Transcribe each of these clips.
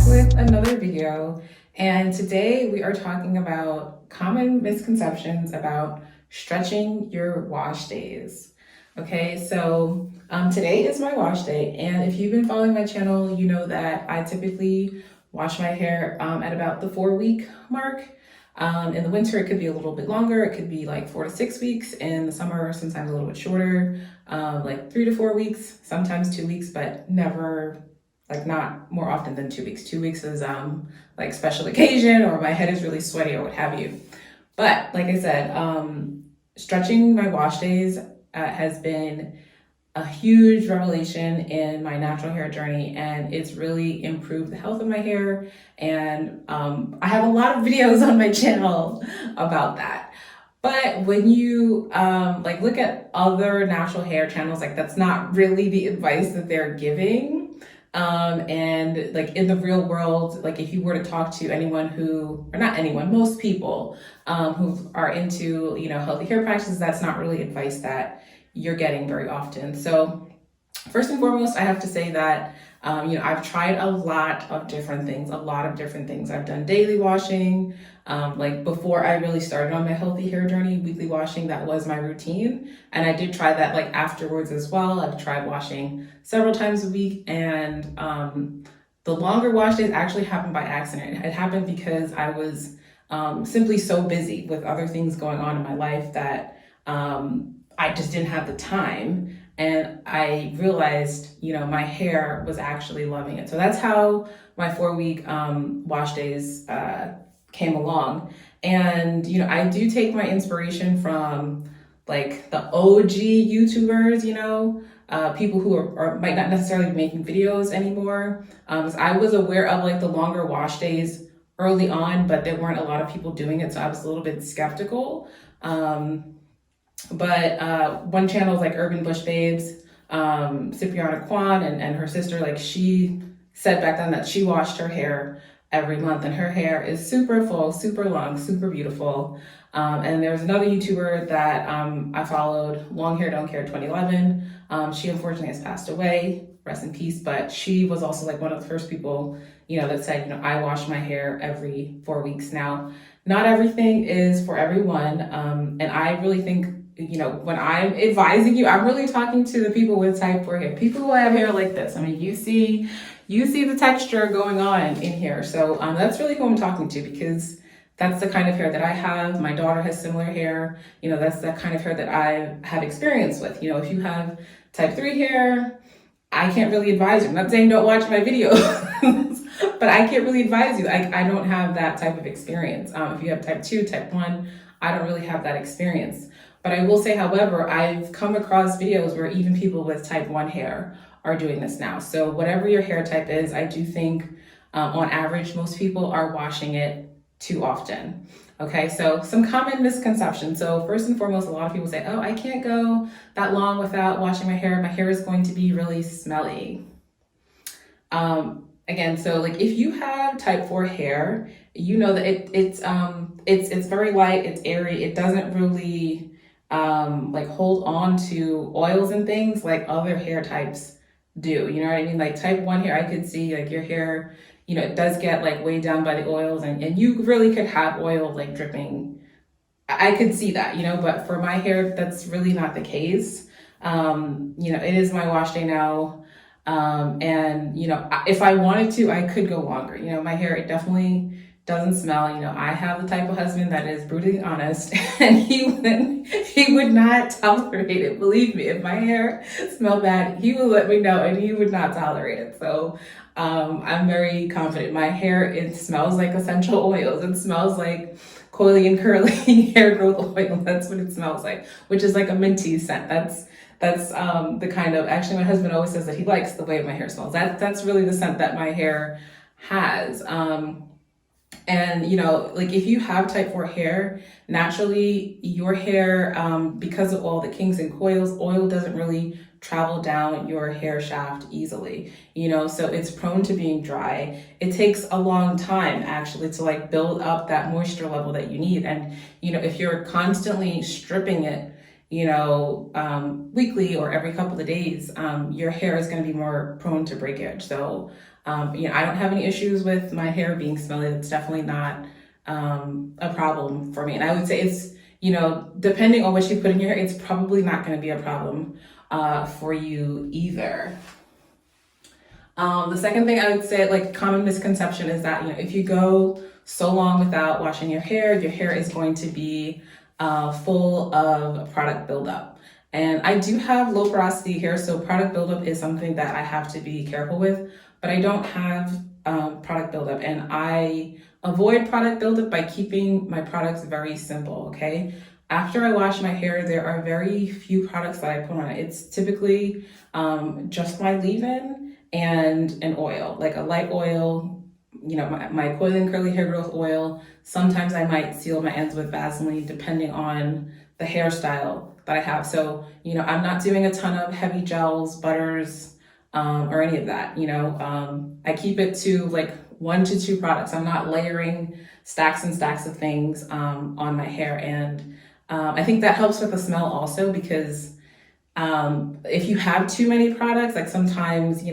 with another video, and today we are talking about common misconceptions about stretching your wash days. Okay, so today is my wash day, and if you've been following my channel, you know that I typically wash my hair at about the 4 week mark. In the winter, it could be a little bit longer. It could be like 4 to 6 weeks. In the summer, sometimes a little bit shorter, like 3 to 4 weeks, sometimes 2 weeks, but never, like not more often than 2 weeks. 2 weeks is like special occasion or my head is really sweaty or what have you. But like I said, stretching my wash days has been a huge revelation in my natural hair journey, and it's really improved the health of my hair. And I have a lot of videos on my channel about that. But when you like look at other natural hair channels, like that's not really the advice that they're giving. And like in the real world, like if you were to talk to anyone who, or not anyone, most people who are into, healthy hair practices, that's not really advice that you're getting very often. So first and foremost, I have to say that, I've tried a lot of different things. I've done daily washing. Like before I really started on my healthy hair journey, weekly washing, that was my routine. And I did try that like afterwards as well. I've tried washing several times a week, and the longer wash days actually happened by accident. It happened because I was simply so busy with other things going on in my life that I just didn't have the time. And I realized, my hair was actually loving it. So that's how my 4 week wash days came along. And, I do take my inspiration from like the OG YouTubers, people who might not necessarily be making videos anymore. I was aware of like the longer wash days early on, but there weren't a lot of people doing it. So I was a little bit skeptical. But one channel is like Urban Bush Babes, Cipriana Kwan and her sister, like she said back then that she washed her hair every month, and her hair is super full, super long, super beautiful. And there was another YouTuber that I followed, Long Hair Don't Care 2011. She unfortunately has passed away, rest in peace, but she was also like one of the first people, that said, I wash my hair every 4 weeks. Now, not everything is for everyone. And I really think, when I'm advising you, I'm really talking to the people with type 4 hair, people who have hair like this. I mean, you see the texture going on in here. So that's really who I'm talking to, because that's the kind of hair that I have. My daughter has similar hair. That's the kind of hair that I have experience with. If you have type 3 hair, I can't really advise you. I'm not saying don't watch my videos, but I can't really advise you. I don't have that type of experience. If you have type 2, type 1, I don't really have that experience. But I will say, however, I've come across videos where even people with type 1 hair are doing this now. So whatever your hair type is, I do think on average, most people are washing it too often. Okay, so some common misconceptions. So first and foremost, a lot of people say, oh, I can't go that long without washing my hair. My hair is going to be really smelly. Again, so like if you have type 4 hair, you know that it's very light, it's airy, it doesn't really like hold on to oils and things like other hair types do. You know what I mean? Like type 1 hair, I could see like your hair, it does get like weighed down by the oils, and you really could have oil like dripping. I could see that, but for my hair, that's really not the case. It is my wash day now. And if I wanted to, I could go longer. My hair, it definitely doesn't smell. I have the type of husband that is brutally honest, and he would not tolerate it. Believe me, if my hair smelled bad, he would let me know, and he would not tolerate it. So I'm very confident. My hair, it smells like essential oils. It smells like coily and curly hair growth oil. That's what it smells like, which is like a minty scent. That's the kind of, actually my husband always says that he likes the way my hair smells. That's really the scent that my hair has. And like if you have type 4 hair, naturally your hair, because of all the kinks and coils, oil doesn't really travel down your hair shaft easily, so it's prone to being dry. It takes a long time actually to like build up that moisture level that you need. And if you're constantly stripping it, weekly or every couple of days, your hair is going to be more prone to breakage. So, I don't have any issues with my hair being smelly. That's definitely not a problem for me. And I would say it's, depending on what you put in your hair, it's probably not going to be a problem for you either. The second thing I would say, like common misconception, is that, if you go so long without washing your hair is going to be full of product buildup. And I do have low porosity hair, so product buildup is something that I have to be careful with, but I don't have product buildup, and I avoid product buildup by keeping my products very simple, okay? After I wash my hair, there are very few products that I put on it. It's typically just my leave-in and an oil, like a light oil, my coiling curly hair growth oil. Sometimes I might seal my ends with Vaseline depending on the hairstyle that I have. So, I'm not doing a ton of heavy gels, butters, or any of that. I keep it to like 1 to 2 products. I'm not layering stacks and stacks of things on my hair. And I think that helps with the smell also, because if you have too many products, like sometimes,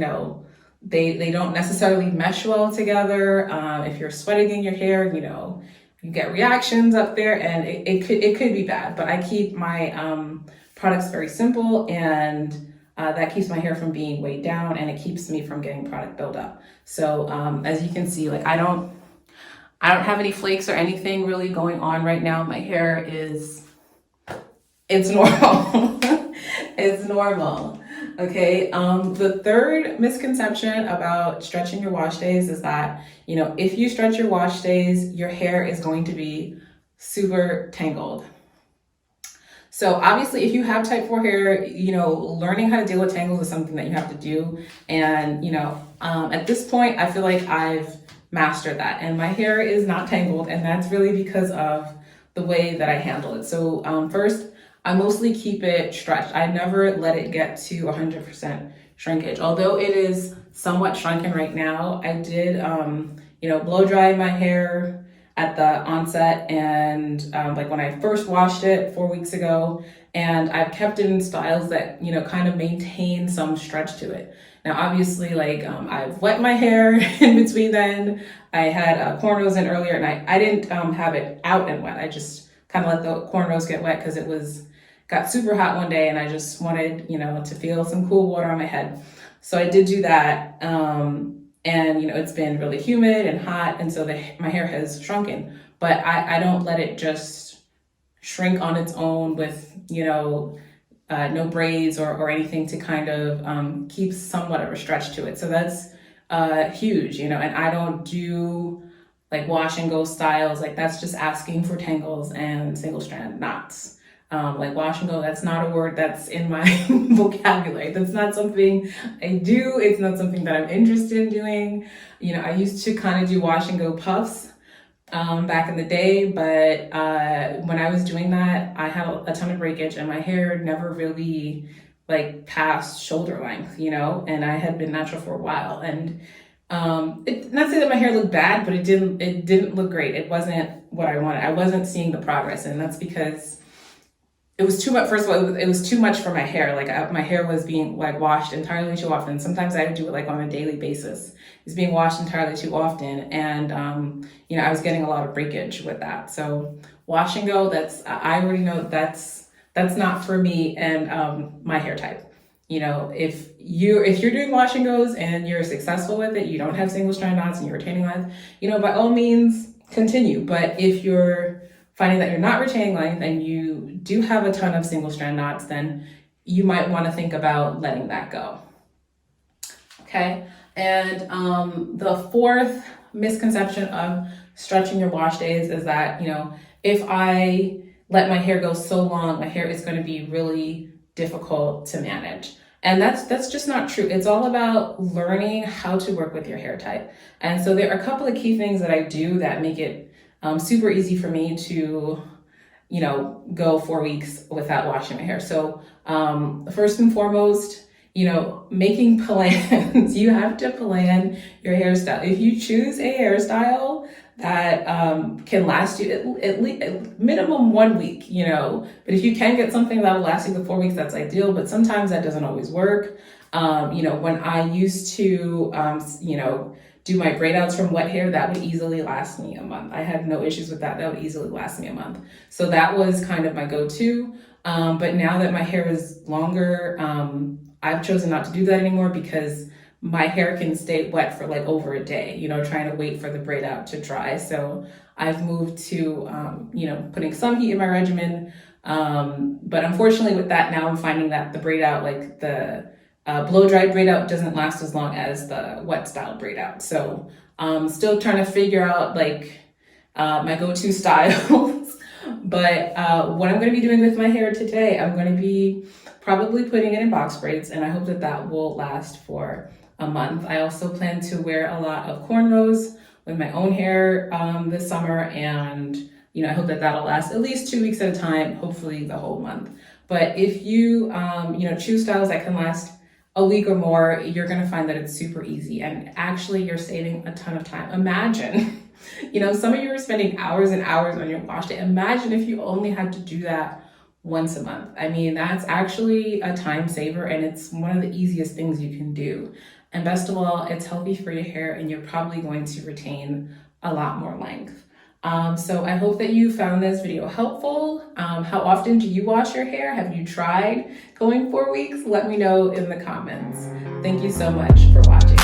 they don't necessarily mesh well together. If you're sweating in your hair, you get reactions up there, and it could be bad. But I keep my products very simple, and that keeps my hair from being weighed down, and it keeps me from getting product buildup. So as you can see, like I don't have any flakes or anything really going on right now. My hair it's normal. It's normal. Okay. The third misconception about stretching your wash days is that, if you stretch your wash days, your hair is going to be super tangled. So obviously, if you have type 4 hair, learning how to deal with tangles is something that you have to do. And, at this point, I feel like I've mastered that. And my hair is not tangled, and that's really because of the way that I handle it. So first, I mostly keep it stretched. I never let it get to 100% shrinkage. Although it is somewhat shrunken right now, I did, blow dry my hair at the onset, and like when I first washed it 4 weeks ago, and I've kept it in styles that, kind of maintain some stretch to it. Now, obviously, like I've wet my hair in between then. I had cornrows in earlier, and I didn't have it out and wet. I just kind of let the cornrows get wet because got super hot one day, and I just wanted, to feel some cool water on my head. So I did do that. And, it's been really humid and hot. And so my hair has shrunken, but I don't let it just shrink on its own with, no braids or anything to kind of keep somewhat of a stretch to it. So that's huge, and I don't do like wash and go styles. Like that's just asking for tangles and single strand knots. Like wash and go, that's not a word that's in my vocabulary. That's not something I do. It's not something that I'm interested in doing. I used to kind of do wash and go puffs back in the day, but when I was doing that, I had a ton of breakage, and my hair never really like past shoulder length, and I had been natural for a while. And not say that my hair looked bad, but it didn't look great. It wasn't what I wanted. I wasn't seeing the progress, and that's because it was too much. First of all, it was too much for my hair. Like my hair was being like washed entirely too often. Sometimes I would do it like on a daily basis. It was being washed entirely too often. And, I was getting a lot of breakage with that. So wash and go, I already know that's not for me and my hair type. If you're doing wash and goes and you're successful with it, you don't have single strand knots and you're retaining length, by all means continue. But if you're finding that you're not retaining length and you do have a ton of single strand knots, then you might want to think about letting that go. Okay. And the fourth misconception of stretching your wash days is that, if I let my hair go so long, my hair is going to be really difficult to manage. And that's just not true. It's all about learning how to work with your hair type. And so there are a couple of key things that I do that make it super easy for me to, go 4 weeks without washing my hair. So first and foremost, making plans. You have to plan your hairstyle. If you choose a hairstyle that can last you at least minimum 1 week, you know. But if you can get something that will last you the 4 weeks, that's ideal. But sometimes that doesn't always work. You know, when I used to, you know, do my braid outs from wet hair, that would easily last me a month. I had no issues with that. That would easily last me a month. So that was kind of my go-to. But now that my hair is longer, I've chosen not to do that anymore because my hair can stay wet for like over a day, you know, trying to wait for the braid out to dry. So I've moved to, you know, putting some heat in my regimen. But unfortunately with that, now I'm finding that the braid out, like the blow dry braid out, doesn't last as long as the wet style braid out. So still trying to figure out like my go-to styles. But what I'm going to be doing with my hair today, I'm going to be probably putting it in box braids, and I hope that that will last for a month. I also plan to wear a lot of cornrows with my own hair this summer, and you know, I hope that that'll last at least 2 weeks at a time, hopefully the whole month. But if you you know, choose styles that can last a week or more, you're going to find that it's super easy, and actually you're saving a ton of time. Imagine, you know, some of you are spending hours and hours on your wash day. Imagine if you only had to do that once a month. I mean, that's actually a time saver, and it's one of the easiest things you can do. And best of all, it's healthy for your hair, and you're probably going to retain a lot more length. So I hope that you found this video helpful. How often do you wash your hair? Have you tried going 4 weeks? Let me know in the comments. Thank you so much for watching.